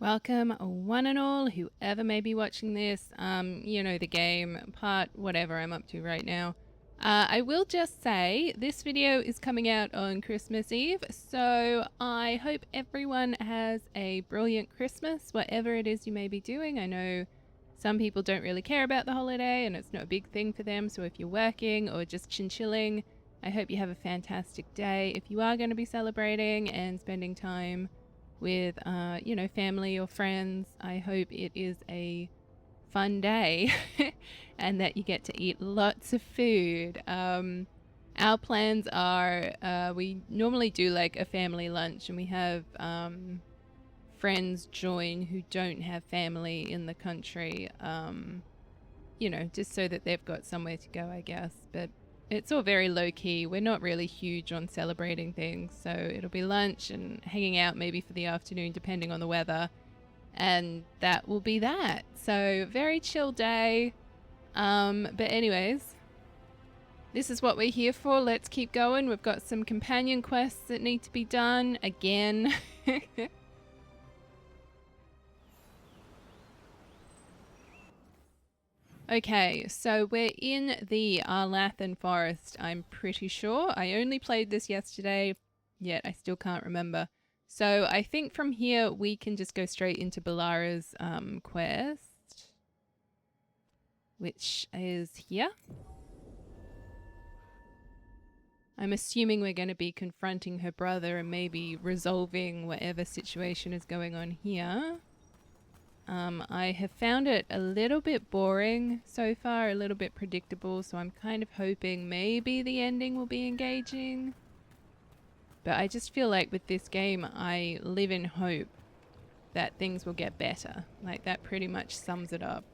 Welcome, one and all, whoever may be watching this. You know the game, part whatever I'm up to right now. I will just say this video is coming out on Christmas Eve, so I hope everyone has a brilliant Christmas, whatever it is you may be doing. I know some people don't really care about the holiday and it's not a big thing for them, so if you're working or just chin-chilling, I hope you have a fantastic day. If you are going to be celebrating and spending time with family or friends, I hope it is a fun day and that you get to eat lots of food. Our plans are we normally do like a family lunch, and we have friends join who don't have family in the country, just so that they've got somewhere to go, I guess. But it's all very low-key. We're not really huge on celebrating things, so it'll be lunch and hanging out maybe for the afternoon depending on the weather, and that will be that. So very chill day. But anyways, this is what we're here for. Let's keep going. We've got some companion quests that need to be done again. Okay, so we're in the Arlathan Forest, I'm pretty sure. I only played this yesterday, yet I still can't remember. So I think from here we can just go straight into Balara's quest, which is here. I'm assuming we're going to be confronting her brother and maybe resolving whatever situation is going on here. I have found it a little bit boring so far, a little bit predictable, so I'm kind of hoping maybe the ending will be engaging. But I just feel like with this game, I live in hope that things will get better. Like, that pretty much sums it up.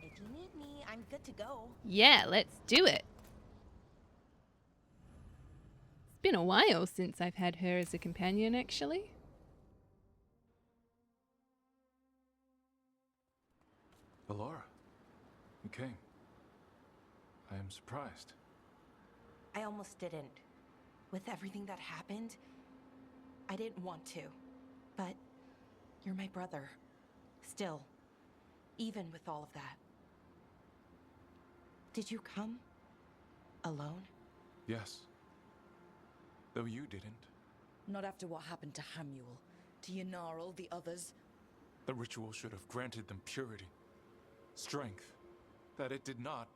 If you need me, I'm good to go. Yeah, let's do it! It's been a while since I've had her as a companion, actually. Valara, you came. I am surprised. I almost didn't. With everything that happened, I didn't want to. But you're my brother. Still, even with all of that. Did you come? Alone? Yes. Though you didn't. Not after what happened to Hamuel, to Yanarl, the others. The ritual should have granted them purity. Strength. That it did not.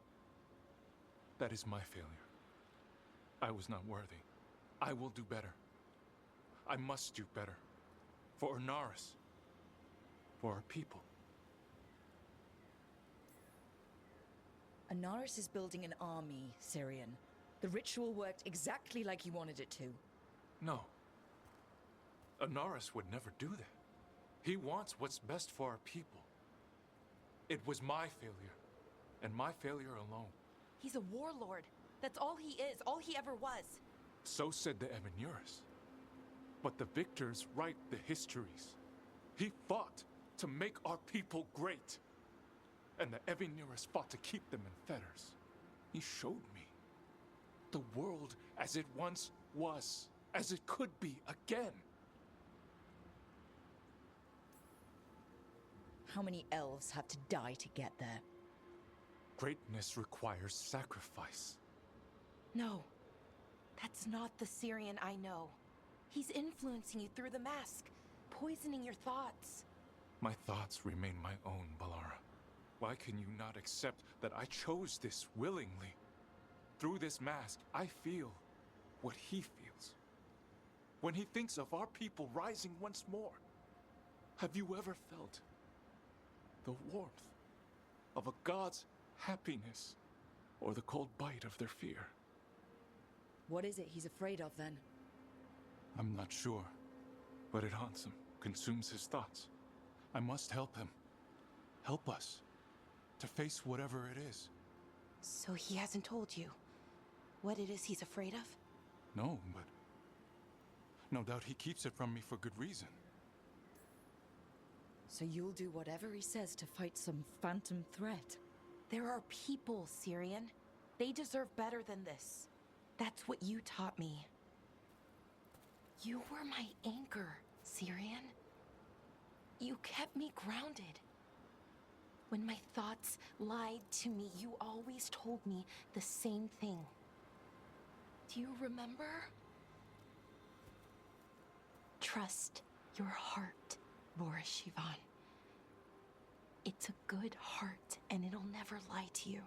That is my failure. I was not worthy. I will do better. I must do better. For Ornaris. For our people. Anaris is building an army, Syrian. The ritual worked exactly like he wanted it to. No. Ornaris would never do that. He wants what's best for our people. It was my failure, and my failure alone. He's a warlord. That's all he is, all he ever was. So said the Evanuris. But the victors write the histories. He fought to make our people great. And the Evanuris fought to keep them in fetters. He showed me the world as it once was, as it could be again. How many elves have to die to get there? Greatness requires sacrifice. No, that's not the Syrian I know. He's influencing you through the mask, poisoning your thoughts. My thoughts remain my own, Valara. Why can you not accept that I chose this willingly? Through this mask, I feel what he feels. When he thinks of our people rising once more, have you ever felt the warmth of a god's happiness or the cold bite of their fear? What is it he's afraid of, then? I'm not sure, but it haunts him, consumes his thoughts. I must help him. Help us to face whatever it is. So he hasn't told you what it is he's afraid of? No, but no doubt he keeps it from me for good reason. So you'll do whatever he says to fight some phantom threat? There are people, Syrian. They deserve better than this. That's what you taught me. You were my anchor. Syrian? You kept me grounded. When my thoughts lied to me, you always told me the same thing. Do you remember? Trust your heart, Boris Shivan. It's a good heart, and it'll never lie to you.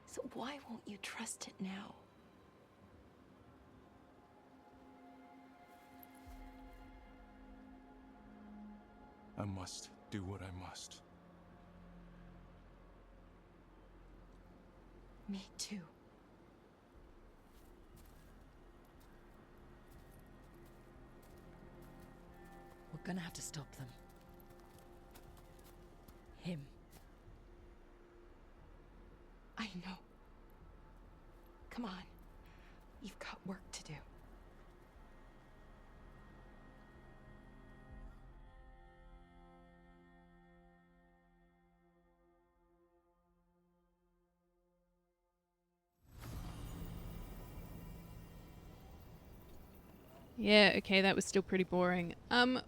So why won't you trust it now? I must do what I must. Me too. We're gonna have to stop them. Him. I know. Come on. You've got work to do. Yeah, okay, that was still pretty boring.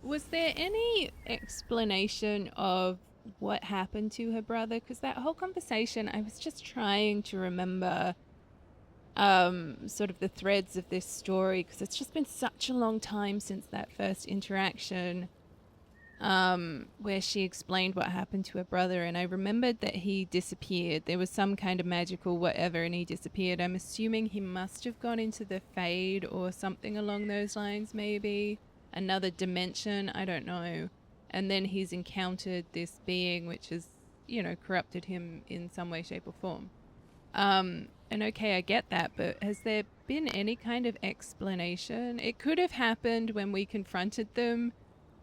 Was there any explanation of what happened to her brother? Because that whole conversation, I was just trying to remember sort of the threads of this story, because it's just been such a long time since that first interaction where she explained what happened to her brother, and I remembered that he disappeared. There was some kind of magical whatever and he disappeared. I'm assuming he must have gone into the Fade or something along those lines, maybe another dimension, I don't know. And then he's encountered this being which has, you know, corrupted him in some way, shape or form. And okay, I get that, but has there been any kind of explanation? It could have happened when we confronted them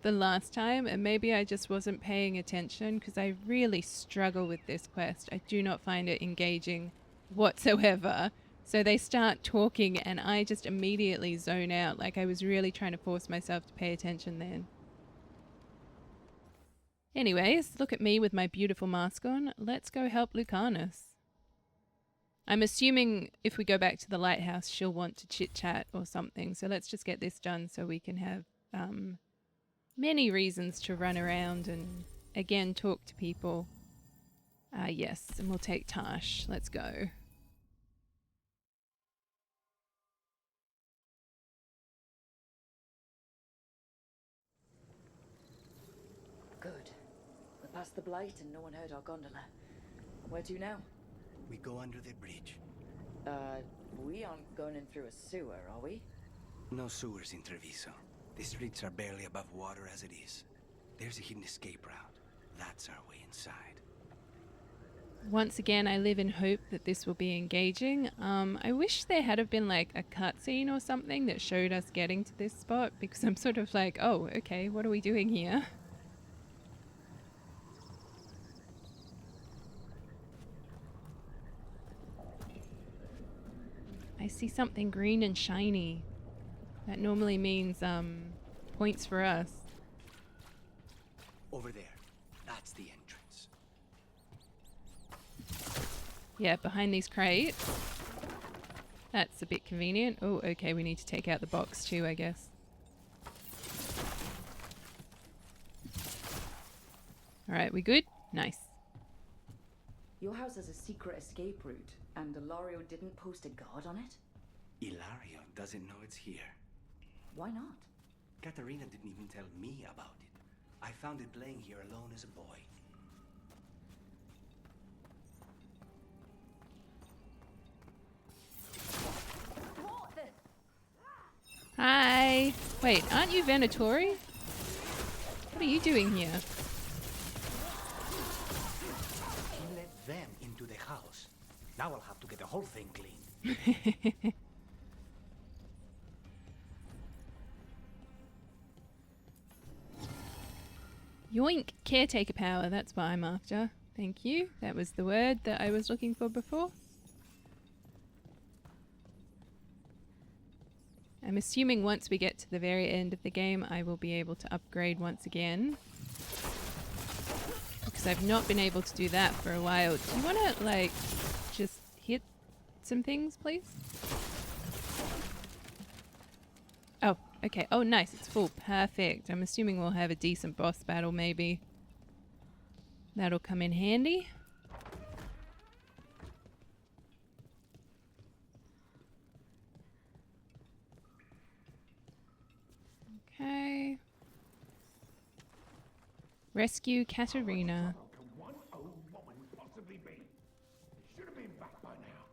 the last time, and maybe I just wasn't paying attention, because I really struggle with this quest. I do not find it engaging whatsoever. So they start talking and I just immediately zone out, like I was really trying to force myself to pay attention then. Anyways, look at me with my beautiful mask on. Let's go help Lucanus. I'm assuming if we go back to the lighthouse, she'll want to chit-chat or something. So let's just get this done so we can have many reasons to run around and, again, talk to people. Yes, and we'll take Tash. Let's go. Good. We passed the Blight and no one heard our gondola. Where to now? We go under the bridge. We aren't going in through a sewer, are we? No sewers in Treviso. The streets are barely above water as it is. There's a hidden escape route. That's our way inside. Once again, I live in hope that this will be engaging. I wish there had have been like a cutscene or something that showed us getting to this spot, because I'm sort of like, oh, okay, what are we doing here? I see something green and shiny. That normally means points for us. Over there. That's the entrance. Yeah, behind these crates. That's a bit convenient. Oh, okay, we need to take out the box too, I guess. Alright, we good? Nice. Your house has a secret escape route, and Ilario didn't post a guard on it? Ilario doesn't know it's here. Why not? Katarina didn't even tell me about it. I found it laying here alone as a boy. What the? Hi! Wait, aren't you Venatori? What are you doing here? He let them into the house. Now I'll have to get the whole thing clean. Yoink! Caretaker power, that's what I'm after. Thank you. That was the word that I was looking for before. I'm assuming once we get to the very end of the game, I will be able to upgrade once again. Because I've not been able to do that for a while. Do you want to, like, just hit some things, please? Oh, Okay, oh nice, it's full. Perfect. I'm assuming we'll have a decent boss battle maybe. That'll come in handy. Okay. Rescue Katerina. How can one old woman possibly be? Should have been back by now.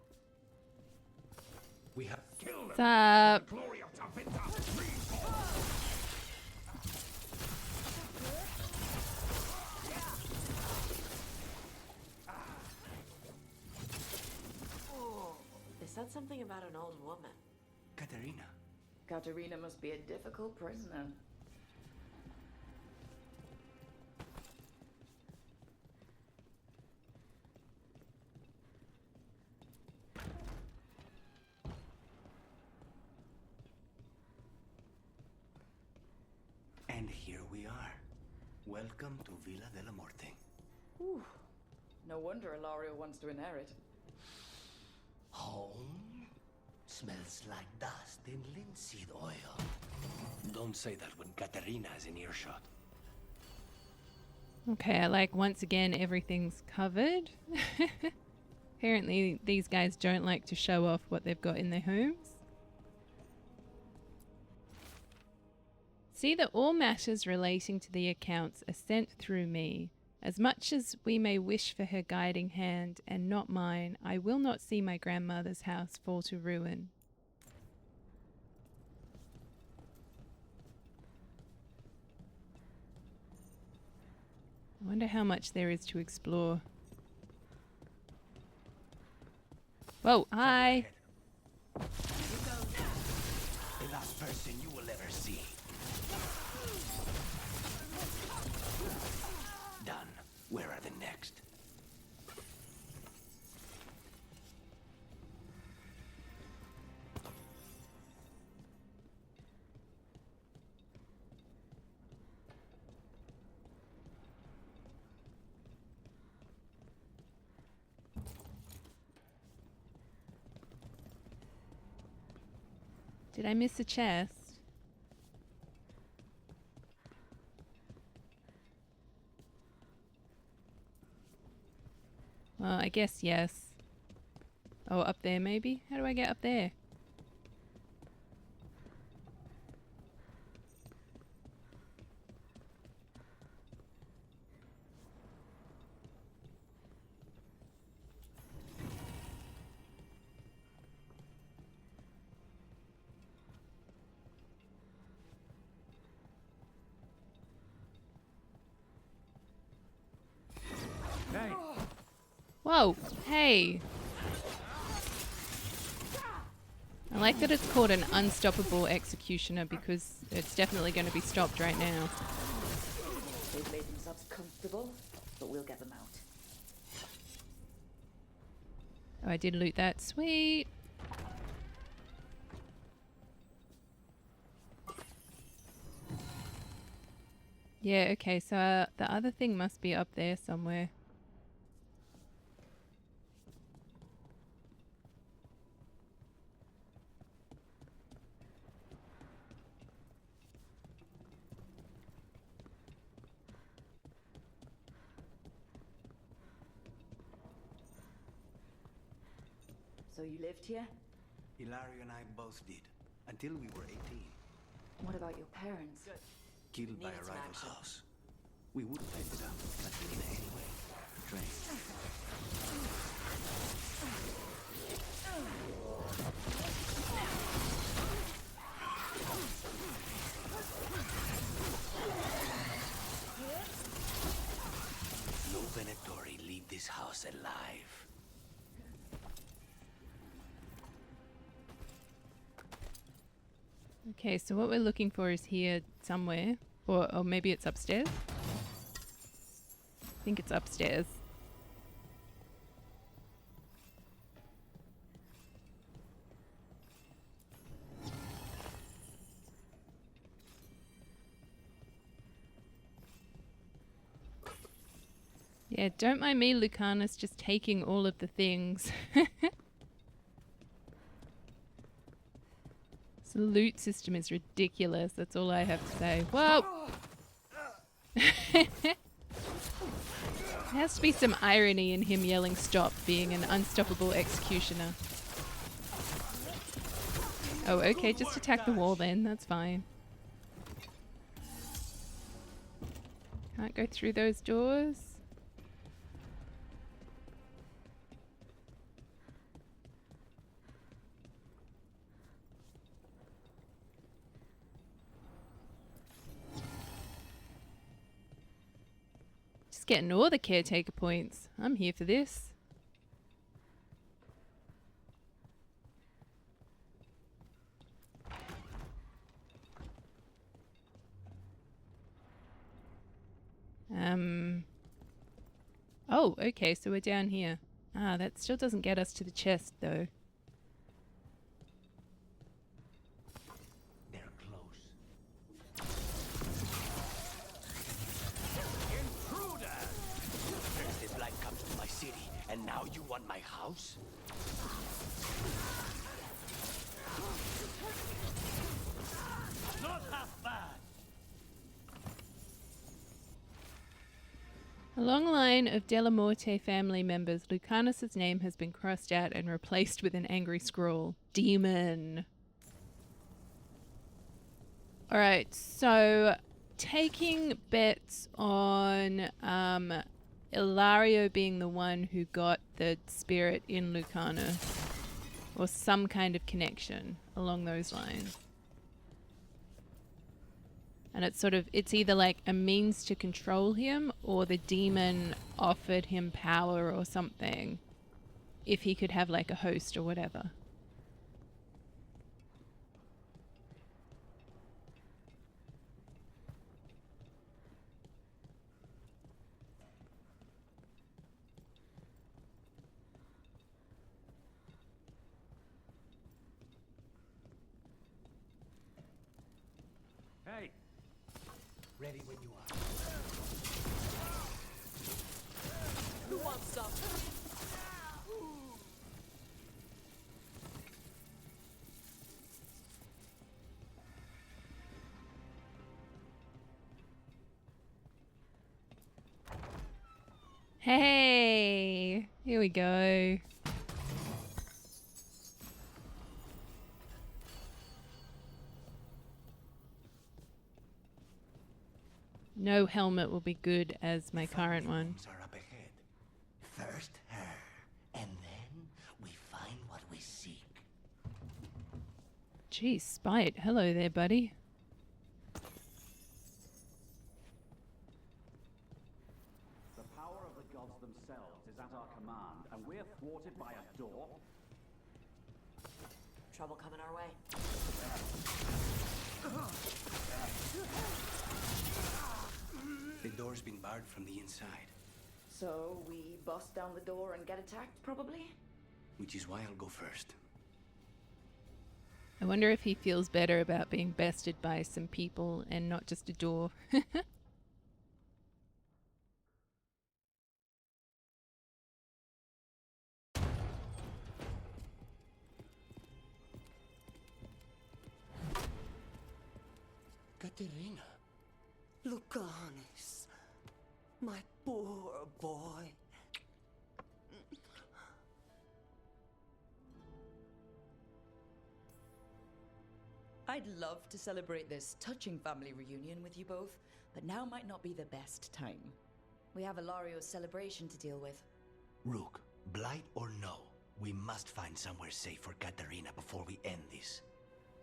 We have Kill them. What's up? Glory of Tavinta. They said something about an old woman. Katerina. Katerina must be a difficult prisoner. And here we are. Welcome to Villa de la Morte. Whew. No wonder Ilario wants to inherit. Home? Smells like dust and linseed oil. Don't say that when Katerina is in earshot. Okay, I like once again everything's covered. Apparently these guys don't like to show off what they've got in their homes. See that all matters relating to the accounts are sent through me. As much as we may wish for her guiding hand, and not mine, I will not see my grandmother's house fall to ruin. I wonder how much there is to explore. Whoa, hi! The last person you will ever see. Done. Where are the next? Did I miss a chest? Well, I guess yes. Oh, up there maybe? How do I get up there? Hey, Whoa, hey! I like that it's called an unstoppable executioner because it's definitely going to be stopped right now. They've made themselves comfortable, but we'll get them out. Oh, I did loot that. Sweet! Yeah, okay, so the other thing must be up there somewhere. So you lived here? Hilario and I both did. Until we were 18. What about your parents? Killed by Needed a some rival's action. house. We would have ended up with Katerina anyway. Train. No Venatori leave this house alive. Okay, so what we're looking for is here somewhere. Or maybe it's upstairs? I think it's upstairs. Yeah, don't mind me, Lucanus, just taking all of the things. The loot system is ridiculous. That's all I have to say. Whoa! There has to be some irony in him yelling stop, being an unstoppable executioner. Oh, okay, just attack the wall then. That's fine. Can't go through those doors. Just getting all the caretaker points. I'm here for this. Oh, okay, so we're down here. Ah, that still doesn't get us to the chest, though. They're close. Intruders! First the blight comes to my city, and now you want my house? Not half bad! A long line of Della Morte family members, Lucanus's name has been crossed out and replaced with an angry scrawl. Demon. Alright, so taking bets on Ilario being the one who got the spirit in Lucanus, or some kind of connection along those lines. And it's sort of, it's either like a means to control him, or the demon offered him power or something if he could have like a host or whatever. Hey! Ready when you are. Who wants some? Hey! Here we go. No helmet will be good as my current one. Rooms are up ahead. First her, and then we find what we seek. Geez, Spite. Hello there, buddy. The power of the gods themselves is at our command, and we're thwarted by a door. Trouble coming our way. The door's been barred from the inside, So we bust down the door and get attacked, probably? which is why I'll go first. I wonder if he feels better about being bested by some people and not just a door. Katerina. Lucanus, my poor boy. I'd love to celebrate this touching family reunion with you both, but now might not be the best time. We have Ilario's celebration to deal with. Rook, blight or no, we must find somewhere safe for Katerina before we end this.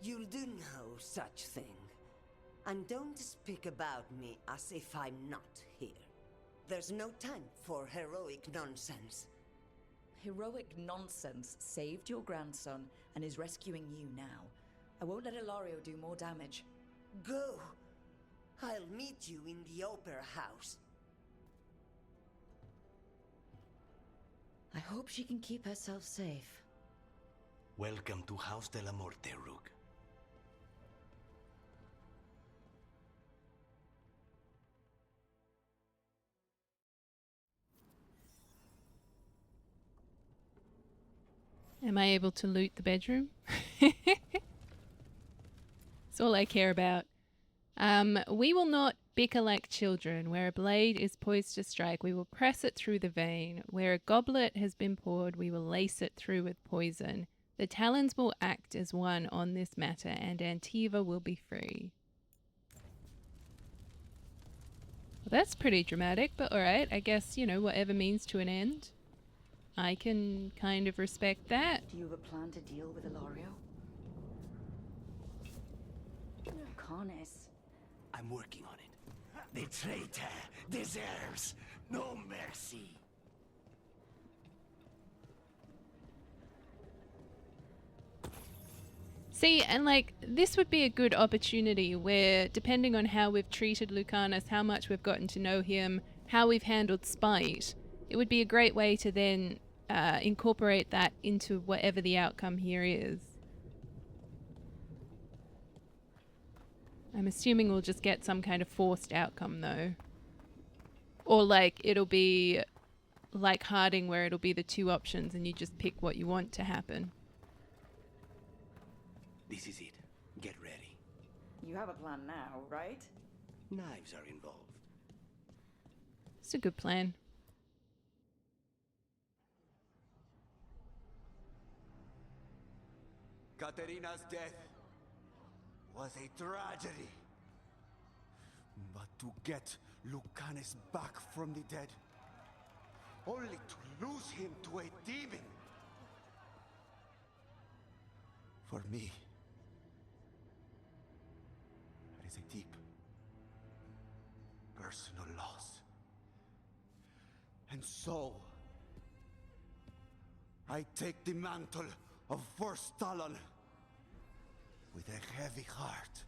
You'll do no such thing. And don't speak about me as if I'm not here. There's no time for heroic nonsense. Heroic nonsense saved your grandson and is rescuing you now. I won't let Ilario do more damage. Go! I'll meet you in the Opera House. I hope she can keep herself safe. Welcome to House de la Morte, Rook. Am I able to loot the bedroom? It's all I care about. We will not bicker like children. Where a blade is poised to strike, we will press it through the vein. Where a goblet has been poured, we will lace it through with poison. The Talons will act as one on this matter, and Antiva will be free. Well, that's pretty dramatic, but alright, I guess, you know, whatever means to an end. I can kind of respect that. Do you have a plan to deal with Ilario? Carnes. I'm working on it. The traitor deserves no mercy. See, and like, this would be a good opportunity where, depending on how we've treated Lucanus, how much we've gotten to know him, how we've handled Spite, it would be a great way to then incorporate that into whatever the outcome here is. I'm assuming we'll just get some kind of forced outcome, though. Or, like, it'll be like Harding, where it'll be the two options and you just pick what you want to happen. This is it. Get ready. You have a plan now, right? Knives are involved. It's a good plan. Katerina's death was a tragedy. But to get Lucanus back from the dead, only to lose him to a demon. For me, that is a deep, personal loss. And so, I take the mantle of First Talon with a heavy heart.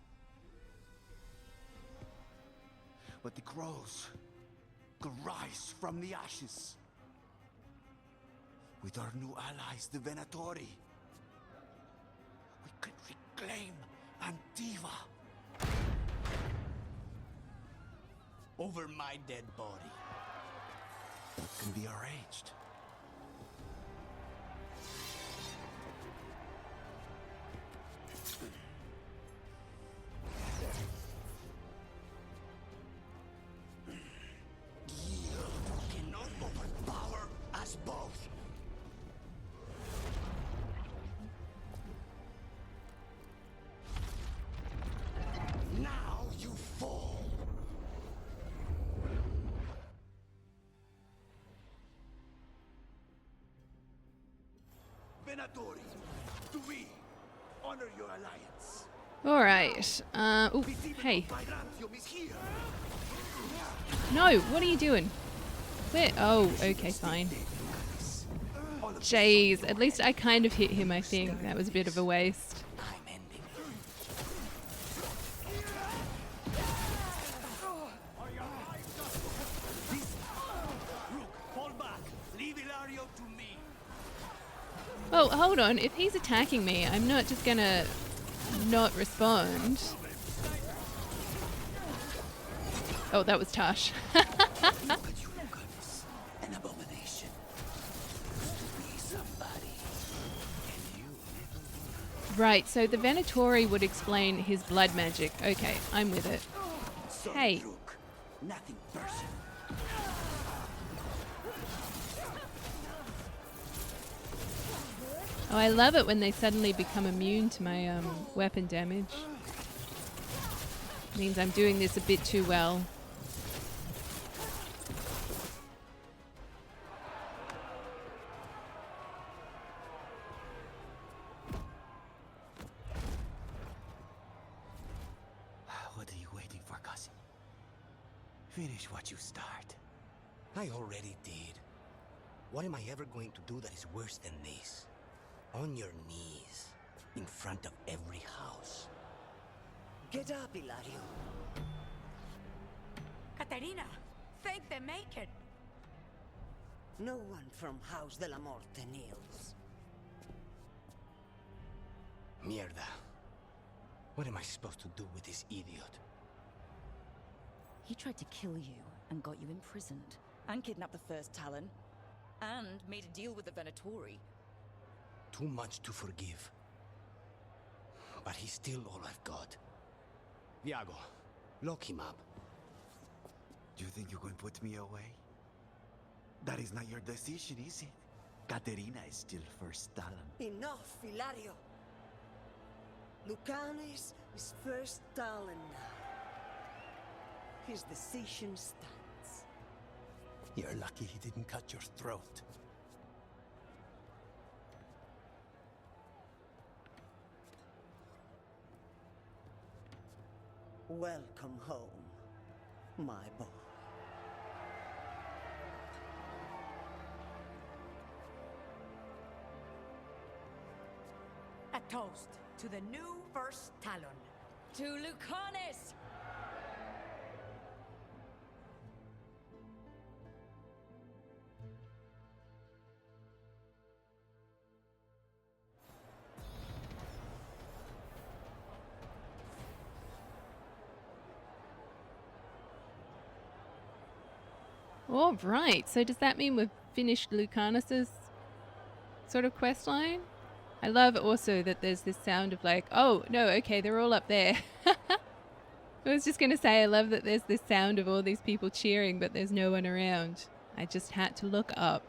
But the crows could rise from the ashes. With our new allies, the Venatori, we could reclaim Antiva. Over my dead body. That can be arranged. Cannot overpower us both. Now you fall. Venatori, do we honor your alliance? Alright. Ooh, hey. Byzantium is here. No, what are you doing? Where? Oh, okay, fine. Jeez, at least I kind of hit him, I think. That was a bit of a waste. I'm ending. Rook, fall back. Leave Ilario to me. Oh, hold on. If he's attacking me, I'm not just gonna not respond. Oh, that was Tash. But you, Lucanus, an abomination. Used to be somebody. And you Right, so the Venatori would explain his blood magic. Okay, I'm with it. Sorry, Hey. Rook. Nothing personal. Oh, I love it when they suddenly become immune to my weapon damage. Means I'm doing this a bit too well. What are you waiting for, cousin? Finish what you start. I already did. What am I ever going to do that is worse than this? On your knees, in front of every house. Get up, Ilario. Katerina, thank the Maker. No one from House de la Morte kneels. Mierda. What am I supposed to do with this idiot? He tried to kill you and got you imprisoned. And kidnapped the First Talon. And made a deal with the Venatori. Too much to forgive. But he's still all I've got. Viago, lock him up. You think you can put me away? That is not your decision, is it? Katerina is still first Talon. Enough, Ilario. Lucanes is first Talon now. His decision stands. You're lucky he didn't cut your throat. Welcome home, my boy. A toast to the new first Talon. To Lucanis! All right. So does that mean we've finished Lucanus's sort of quest line? I love also that there's this sound of like, oh, no, okay, they're all up there. I was just going to say, I love that there's this sound of all these people cheering, but there's no one around. I just had to look up.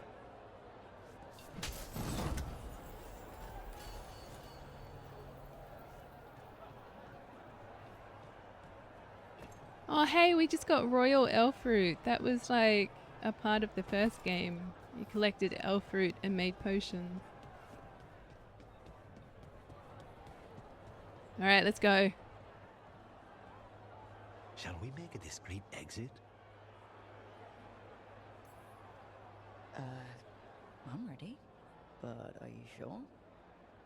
Oh, hey, we just got Royal Elf Fruit. That was like a part of the first game. You collected elf fruit and made potions. All right, let's go. Shall we make a discreet exit? I'm ready. But are you sure?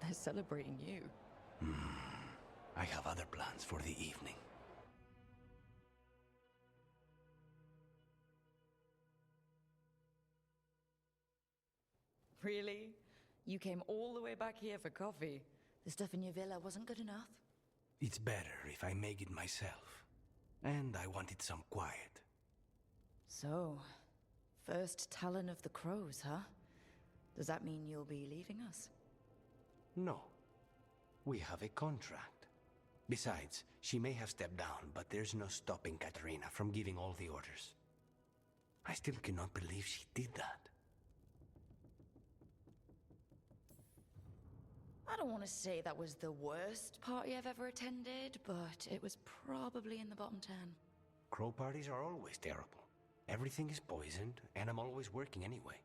They're celebrating you. I have other plans for the evening. Really? You came all the way back here for coffee? The stuff in your villa wasn't good enough? It's better if I make it myself. And I wanted some quiet. So, first Talon of the Crows, huh? Does that mean you'll be leaving us? No. We have a contract. Besides, she may have stepped down, but there's no stopping Katerina from giving all the orders. I still cannot believe she did that. I don't want to say that was the worst party I've ever attended, but it was probably in the bottom 10. Crow parties are always terrible. Everything is poisoned, and I'm always working anyway.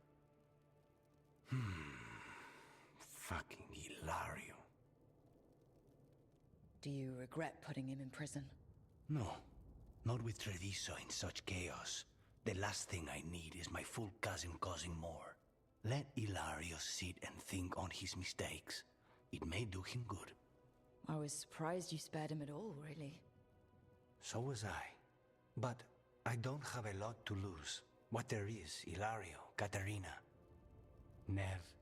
Fucking Hilario. Do you regret putting him in prison? No, not with Treviso in such chaos. The last thing I need is my full cousin causing more. Let Hilario sit and think on his mistakes. It may do him good. I was surprised you spared him at all, really. So was I. But I don't have a lot to lose. What there is, Hilario, Katerina, Nev.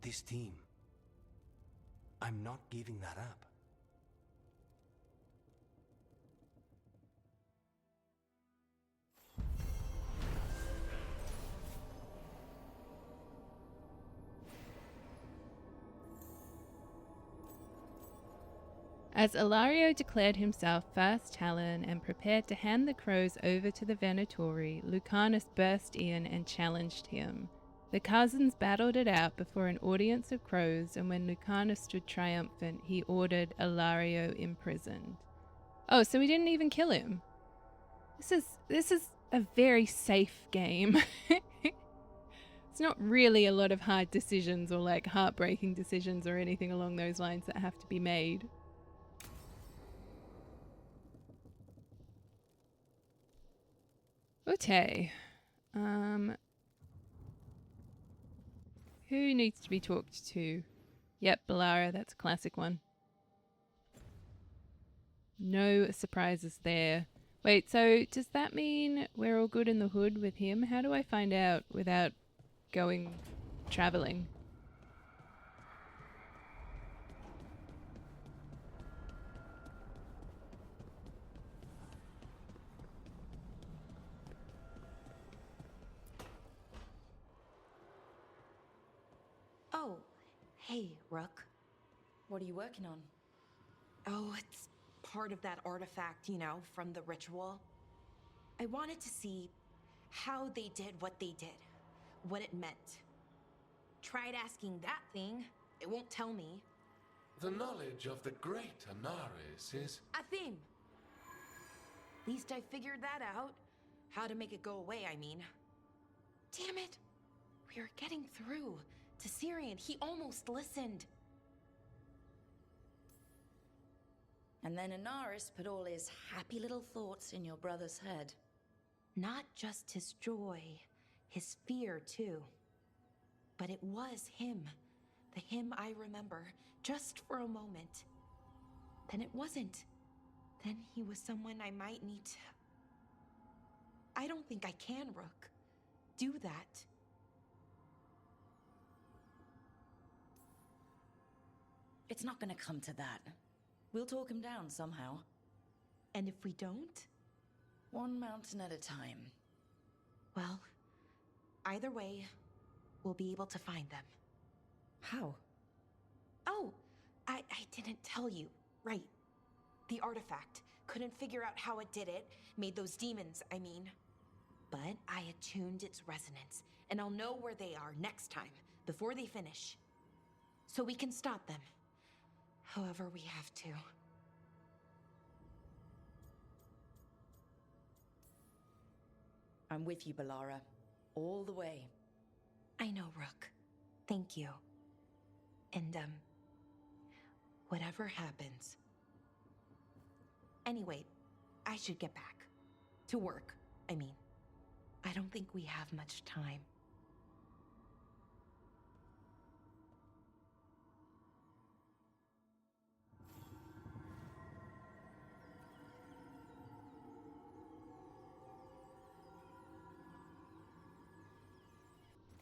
This team. I'm not giving that up. As Ilario declared himself first Talon and prepared to hand the crows over to the Venatori, Lucanus burst in and challenged him. The cousins battled it out before an audience of crows, and when Lucanus stood triumphant, he ordered Ilario imprisoned. Oh, so we didn't even kill him. This is a very safe game. It's not really a lot of hard decisions or like heartbreaking decisions or anything along those lines that have to be made. Okay. Who needs to be talked to? Yep, Balara, that's a classic one. No surprises there. Wait, so does that mean we're all good in the hood with him? How do I find out without going traveling? Oh, hey, Rook. What are you working on? Oh, it's part of that artifact, you know, from the ritual. I wanted to see how they did what they did, what it meant. Tried asking that thing, it won't tell me. The knowledge of the great Anaris is... A theme! Least I figured that out. How to make it go away, I mean. Damn it! We were getting through to Syrian. He almost listened. And then Anaris put all his happy little thoughts in your brother's head. Not just his joy, his fear too. But it was him. The him I remember, just for a moment. Then it wasn't. Then he was someone I might need to... I don't think I can, Rook. Do that. It's not gonna come to that. We'll talk him down somehow. And if we don't? One mountain at a time. Well, either way, we'll be able to find them. How? Oh, I didn't tell you. Right. The artifact. Couldn't figure out how it did it. Made those demons, I mean. But I attuned its resonance, and I'll know where they are next time, before they finish. So we can stop them. However we have to. I'm with you, Balara. All the way. I know, Rook. Thank you. And, whatever happens. Anyway, I should get back. To work, I mean. I don't think we have much time.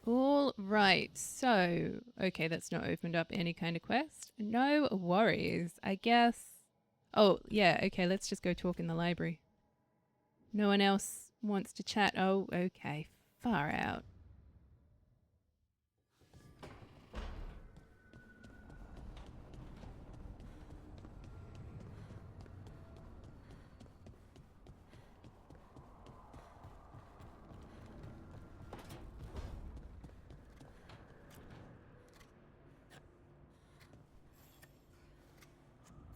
All right, so, okay, that's not opened up any kind of quest. No worries, I guess. Oh, yeah, okay, let's just go talk in the library. No one else wants to chat. Oh, okay, far out.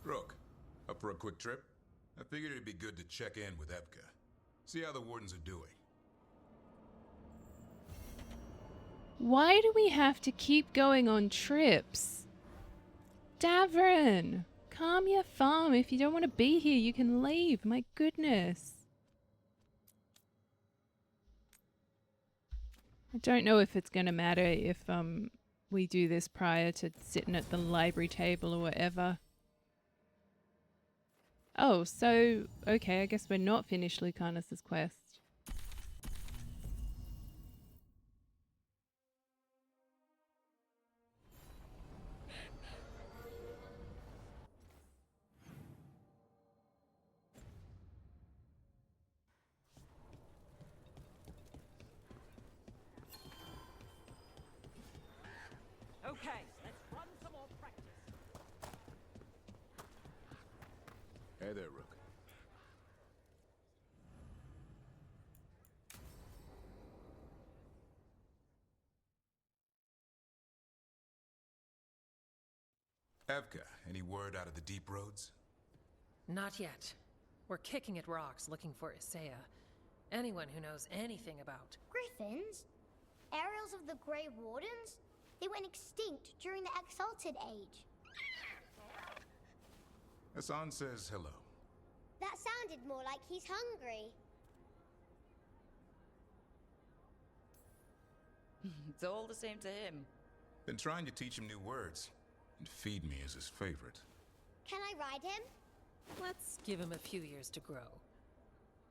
Rook, up for a quick trip? I figured it'd be good to check in with Evka. See how the Wardens are doing. Why do we have to keep going on trips? Davrin, calm your farm. If you don't want to be here, you can leave. My goodness. I don't know if it's going to matter if we do this prior to sitting at the library table or whatever. Oh, so, okay, I guess we're not finished Lucanus's quest. Okay, let's run some more practice. Hey there, Rook. Evka, any word out of the deep roads? Not yet. We're kicking at rocks looking for Isaiah. Anyone who knows anything about... Griffins? Aerials of the Grey Wardens? They went extinct during the Exalted Age. Hassan says hello. That sounded more like he's hungry. It's all the same to him. Been trying to teach him new words, and feed me is his favorite. Can I ride him? Let's give him a few years to grow.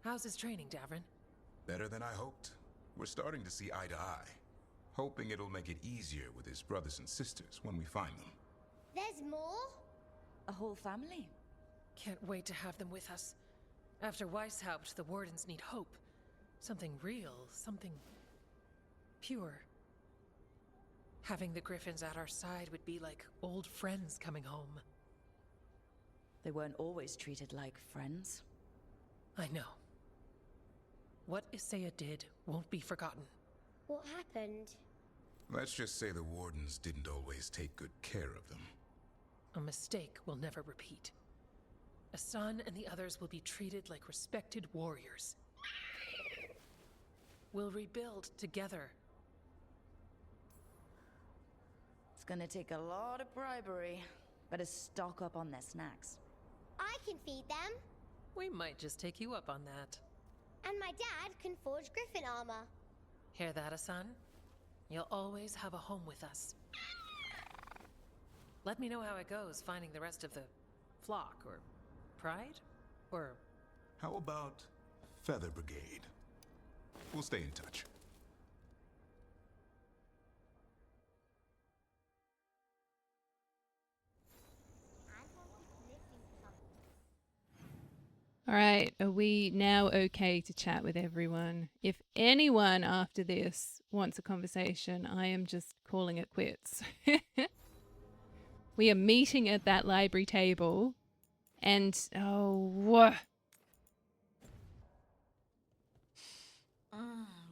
How's his training, Davrin? Better than I hoped. We're starting to see eye to eye. Hoping it'll make it easier with his brothers and sisters when we find them. There's more? A whole family? Can't wait to have them with us. After Weishaupt, the Wardens need hope. Something real, something... pure. Having the Griffins at our side would be like old friends coming home. They weren't always treated like friends. I know. What Isaiah did won't be forgotten. What happened? Let's just say the wardens didn't always take good care of them. A mistake will never repeat. Asan and the others will be treated like respected warriors. We'll rebuild together. It's gonna take a lot of bribery. Better stock up on their snacks. I can feed them. We might just take you up on that. And my dad can forge griffin armor. Hear that, Asan? You'll always have a home with us. Let me know how it goes finding the rest of the flock, or pride, or... How about Feather Brigade? We'll stay in touch. All right, are we now okay to chat with everyone? If anyone after this wants a conversation, I am just calling it quits. We are meeting at that library table, and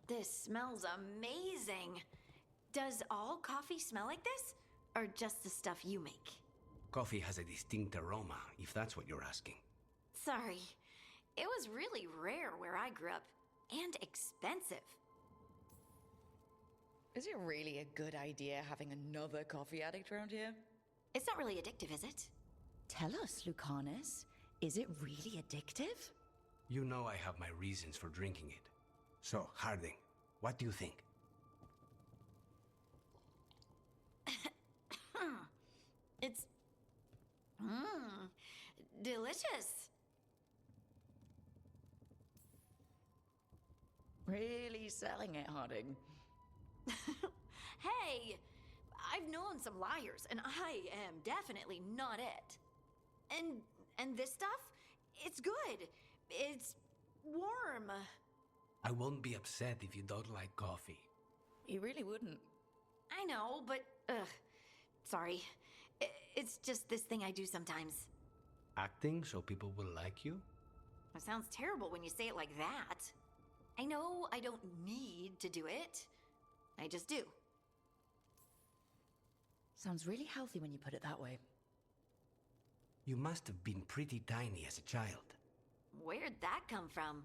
This smells amazing. Does all coffee smell like this? Or just the stuff you make? Coffee has a distinct aroma, if that's what you're asking. Sorry. It was really rare where I grew up. And expensive. Is it really a good idea having another coffee addict around here? It's not really addictive, is it? Tell us, Lucanus. Is it really addictive? You know I have my reasons for drinking it. So, Harding, what do you think? It's... delicious. Really selling it, Harding. Hey, I've known some liars, and I am definitely not it. And this stuff? It's good. It's warm. I won't be upset if you don't like coffee. You really wouldn't. I know, but sorry. It's just this thing I do sometimes. Acting so people will like you? It sounds terrible when you say it like that. I know I don't need to do it. I just do. Sounds really healthy when you put it that way. You must have been pretty tiny as a child. Where'd that come from?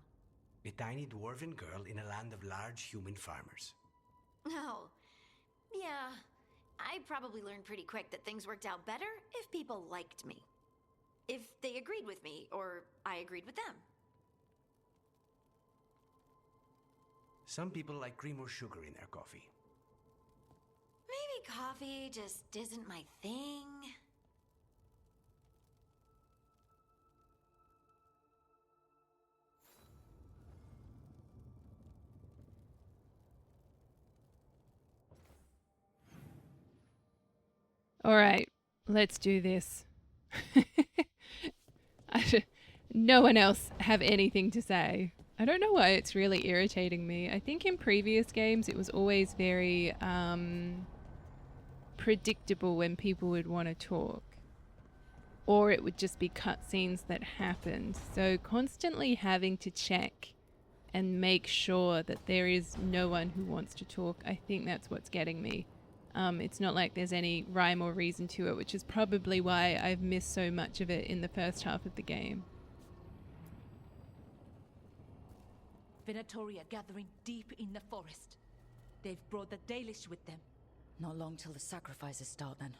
A tiny dwarven girl in a land of large human farmers. Oh, yeah. I probably learned pretty quick that things worked out better if people liked me. If they agreed with me, or I agreed with them. Some people like cream or sugar in their coffee. Maybe coffee just isn't my thing. all right, let's do this. No one else have anything to say. I don't know why it's really irritating me. I think in previous games it was always very predictable when people would want to talk. Or it would just be cutscenes that happened. So constantly having to check and make sure that there is no one who wants to talk, I think that's what's getting me. It's not like there's any rhyme or reason to it, which is probably why I've missed so much of it in the first half of the game. Venatori are gathering deep in the forest. They've brought the Dalish with them. Not long till the sacrifices start, then.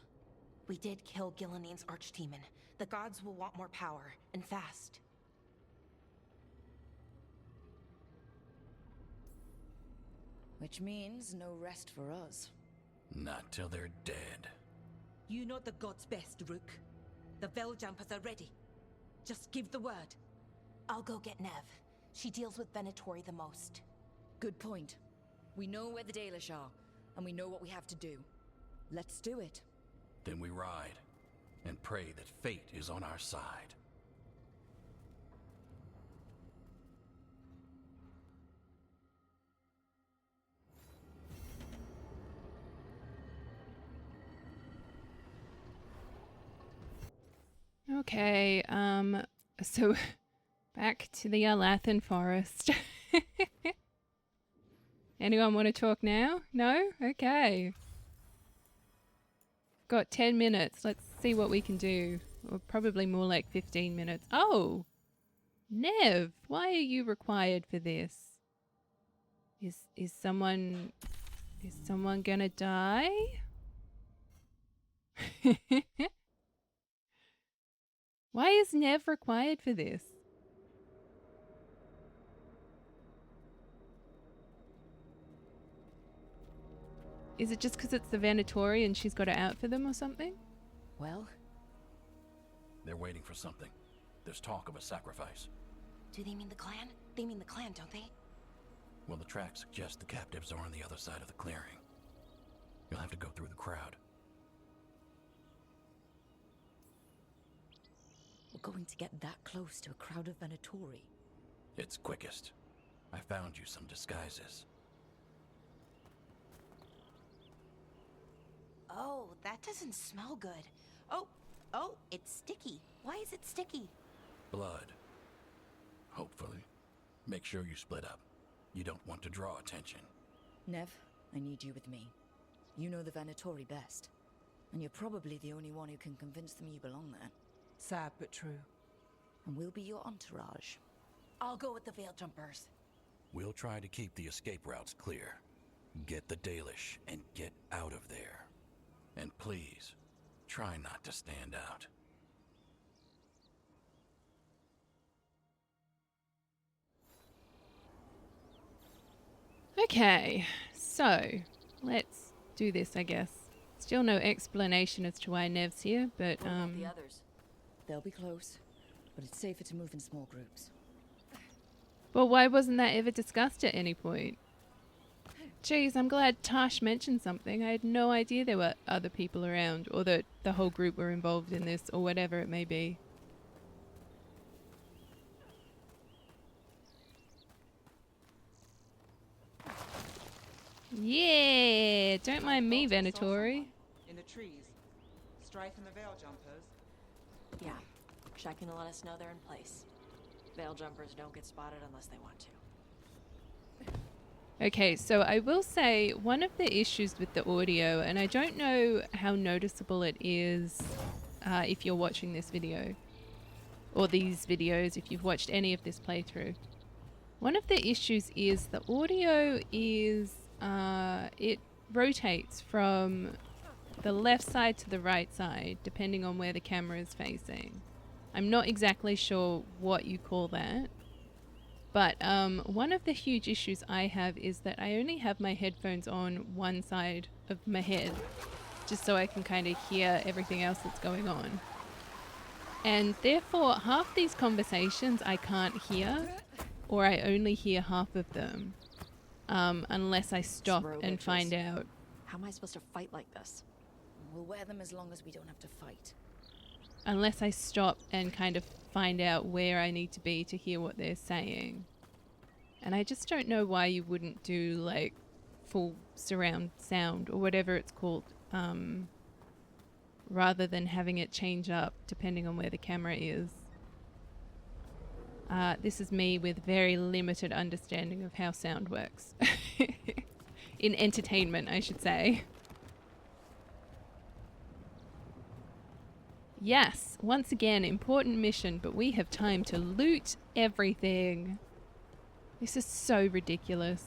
We did kill Gillinene's archdemon. The gods will want more power, and fast. Which means no rest for us. Not till they're dead. You know the gods best, Rook. The Veiljumpers are ready. Just give the word. I'll go get Nev. She deals with Venatori the most. Good point. We know where the Dalish are, and we know what we have to do. Let's do it. Then we ride, and pray that fate is on our side. Okay, so back to the Alathan forest. Anyone want to talk now? No? Okay. Got 10 minutes. Let's see what we can do. Or probably more like 15 minutes. Oh! Nev, why are you required for this? Is someone gonna die? Why is Nev required for this? Is it just because it's the Venatori and she's got it out for them or something? Well? They're waiting for something. There's talk of a sacrifice. Do they mean the clan? They mean the clan, don't they? Well, the tracks suggest the captives are on the other side of the clearing. You'll have to go through the crowd. We're going to get that close to a crowd of Venatori. It's quickest. I found you some disguises. Oh, that doesn't smell good. Oh, it's sticky. Why is it sticky? Blood. Hopefully. Make sure you split up. You don't want to draw attention. Nev, I need you with me. You know the Venatori best. And you're probably the only one who can convince them you belong there. Sad but true. And we'll be your entourage. I'll go with the Veil Jumpers. We'll try to keep the escape routes clear. Get the Dalish and get out of there. And please, try not to stand out. Okay, so let's do this, I guess. Still no explanation as to why Nev's here, but What about the others? They'll be close, but it's safer to move in small groups. Well, why wasn't that ever discussed at any point? Jeez, I'm glad Tash mentioned something. I had no idea there were other people around, or that the whole group were involved in this, or whatever it may be. Yeah, don't mind me, Venatori. In the trees. Strife and the Veil Jumpers. Yeah, checking to let us know they're in place. Veil Jumpers don't get spotted unless they want to. Okay, so I will say one of the issues with the audio, and I don't know how noticeable it is if you're watching this video, or these videos, if you've watched any of this playthrough. One of the issues is the audio is, it rotates from the left side to the right side, depending on where the camera is facing. I'm not exactly sure what you call that. But one of the huge issues I have is that I only have my headphones on one side of my head, just so I can kind of hear everything else that's going on. And therefore, half these conversations I can't hear, or I only hear half of them, unless I stop and find out. How am I supposed to fight like this? We'll wear them as long as we don't have to fight. Unless I stop and kind of find out where I need to be to hear what they're saying. And I just don't know why you wouldn't do like full surround sound or whatever it's called, rather than having it change up depending on where the camera is. This is me with very limited understanding of how sound works. In entertainment, I should say. Yes, once again, important mission, but we have time to loot everything. This is so ridiculous.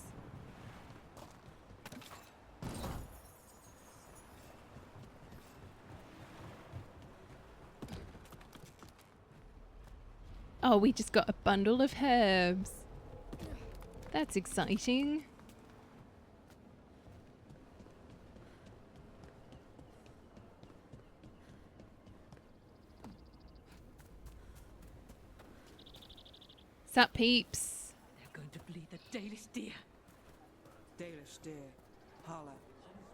Oh, we just got a bundle of herbs. That's exciting. Sup, peeps? They're going to bleed the Dalish deer. Dalish deer. Hala.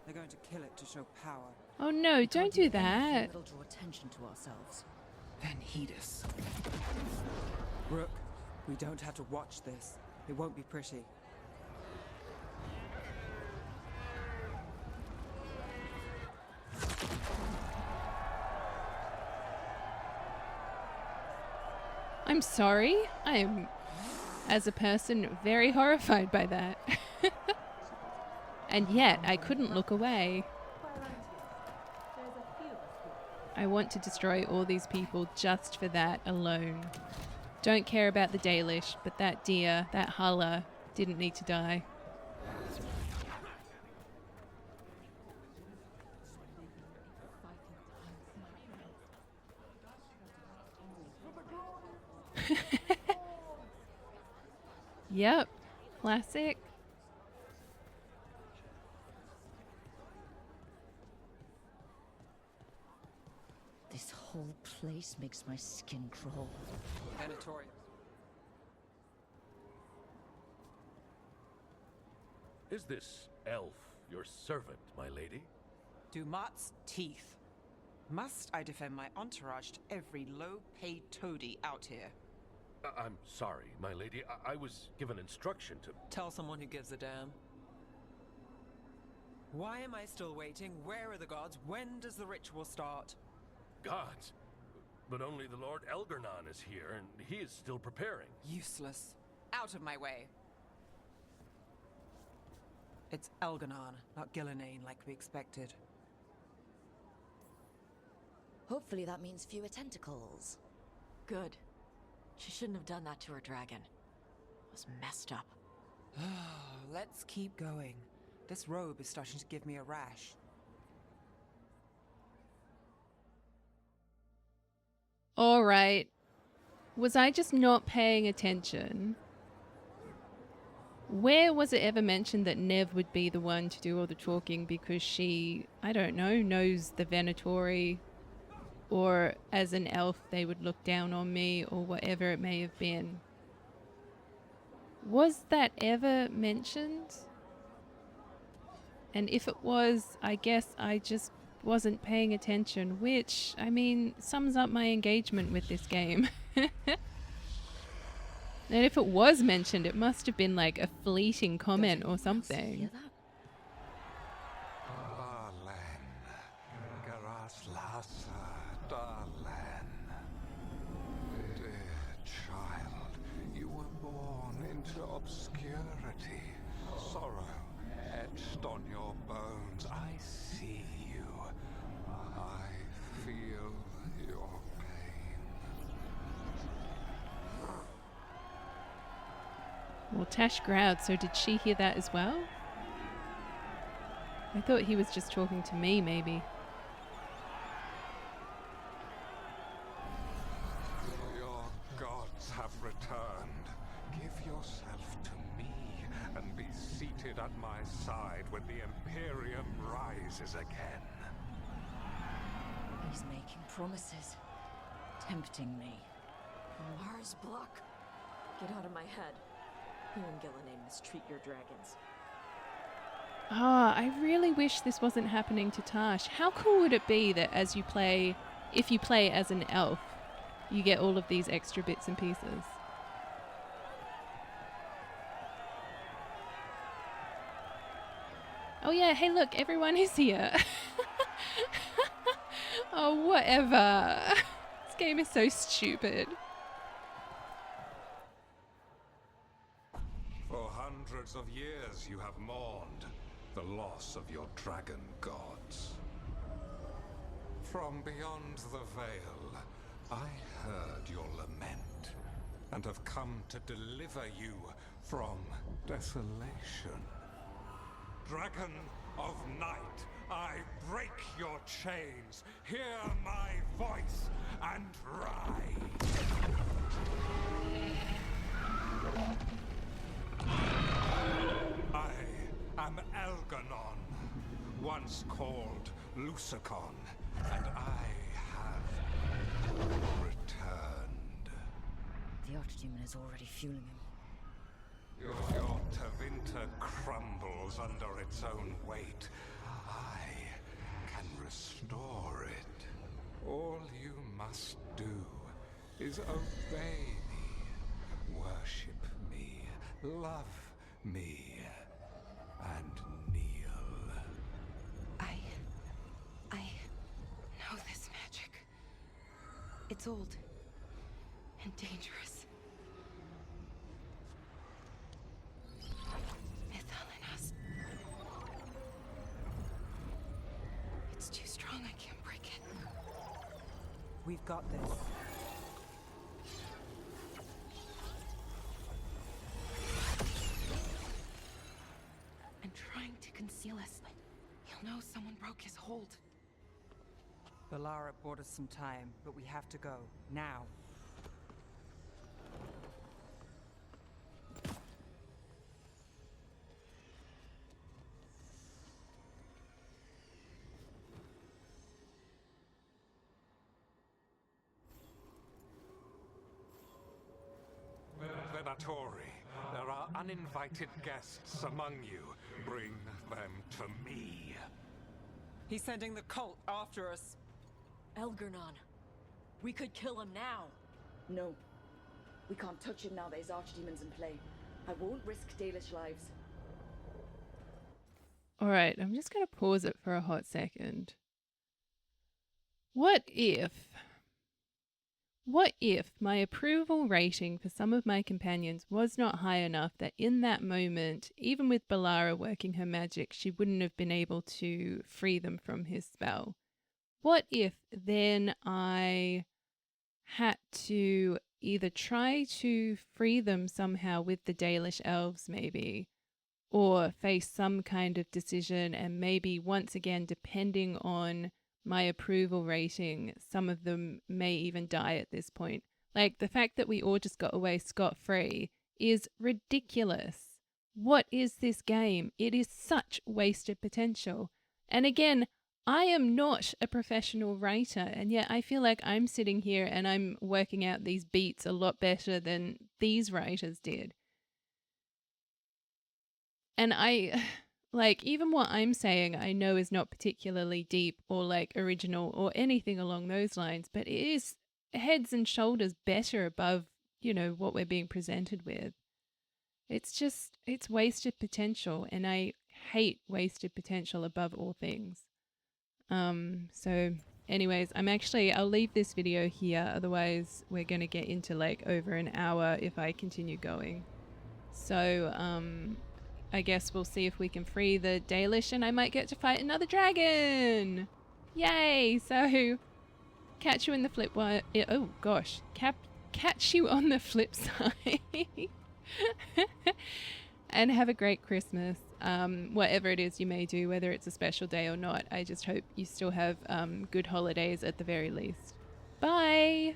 They're going to kill it to show power. Oh no, don't do that. That'll draw attention to ourselves. Then heed us. Rook, we don't have to watch this. It won't be pretty. I'm sorry. I am, as a person, very horrified by that. And yet, I couldn't look away. I want to destroy all these people just for that alone. Don't care about the Dalish, but that deer, that Hulla, didn't need to die. Yep, classic. This whole place makes my skin crawl. Venatorius. Is this elf your servant, my lady? Dumat's teeth. Must I defend my entourage to every low-paid toady out here? I'm sorry, my lady. I was given instruction to... Tell someone who gives a damn. Why am I still waiting? Where are the gods? When does the ritual start? Gods? But only the Lord Elgarnon is here, and he is still preparing. Useless. Out of my way. It's Elgarnon, not Gillenane like we expected. Hopefully that means fewer tentacles. Good. She shouldn't have done that to her dragon. It was messed up. Let's keep going. This robe is starting to give me a rash. All right. Was I just not paying attention? Where was it ever mentioned that Nev would be the one to do all the talking because she, I don't know, knows the Venatori, or as an elf they would look down on me, or whatever it may have been? Was that ever mentioned? And if it was, I guess I just wasn't paying attention, which, I mean, sums up my engagement with this game. And if it was mentioned, it must have been like a fleeting comment or something. Dear child, you were born into obscurity. Sorrow etched on your bones. I see you. I feel your pain. Well, Tash growled, so did she hear that as well? I thought he was just talking to me, maybe. Your gods have returned. Give yourself to me and be seated at my side when the Imperium rises again. He's making promises. Tempting me. Mars block. Get out of my head. You and Gillenane mistreat your dragons. Ah, I really wish this wasn't happening to Tash. How cool would it be that as you play, if you play as an elf, you get all of these extra bits and pieces? Oh yeah, hey look, everyone is here. Oh, whatever. This game is so stupid. For hundreds of years you have mourned the loss of your dragon gods. From beyond the veil, I heard your lament and have come to deliver you from desolation. Dragon of night, I break your chains. Hear my voice and ride. I am Elgarnon, once called Lucicon, and I have returned. The Archdemon is already fueling him. Your Tevinter crumbles under its own weight. I can restore it. All you must do is obey me, worship me, love me, and kneel. I know this magic. It's old and dangerous. got this. I'm trying to conceal us. He'll know someone broke his hold. Valara bought us some time, but we have to go. Now. Venatori, there are uninvited guests among you. Bring them to me. He's sending the cult after us. Elgernon, we could kill him now. No. We can't touch him now there's archdemons in play. I won't risk Dalish lives. Alright, I'm just going to pause it for a hot second. What if my approval rating for some of my companions was not high enough that in that moment, even with Valara working her magic, she wouldn't have been able to free them from his spell? What if then I had to either try to free them somehow with the Dalish elves maybe, or face some kind of decision, and maybe once again, depending on my approval rating, some of them may even die at this point. Like, the fact that we all just got away scot-free is ridiculous. What is this game? It is such wasted potential. And again, I am not a professional writer, and yet I feel like I'm sitting here and I'm working out these beats a lot better than these writers did. And like, even what I'm saying, I know is not particularly deep or like original or anything along those lines, but it is heads and shoulders better above, you know, what we're being presented with. It's wasted potential, and I hate wasted potential above all things. So anyways, I'll leave this video here, otherwise we're going to get into like over an hour if I continue going. So, I guess we'll see if we can free the Dalish, and I might get to fight another dragon! Yay! So, catch you in the flip oh gosh. Catch you on the flip side. And have a great Christmas. Whatever it is you may do, whether it's a special day or not. I just hope you still have good holidays at the very least. Bye!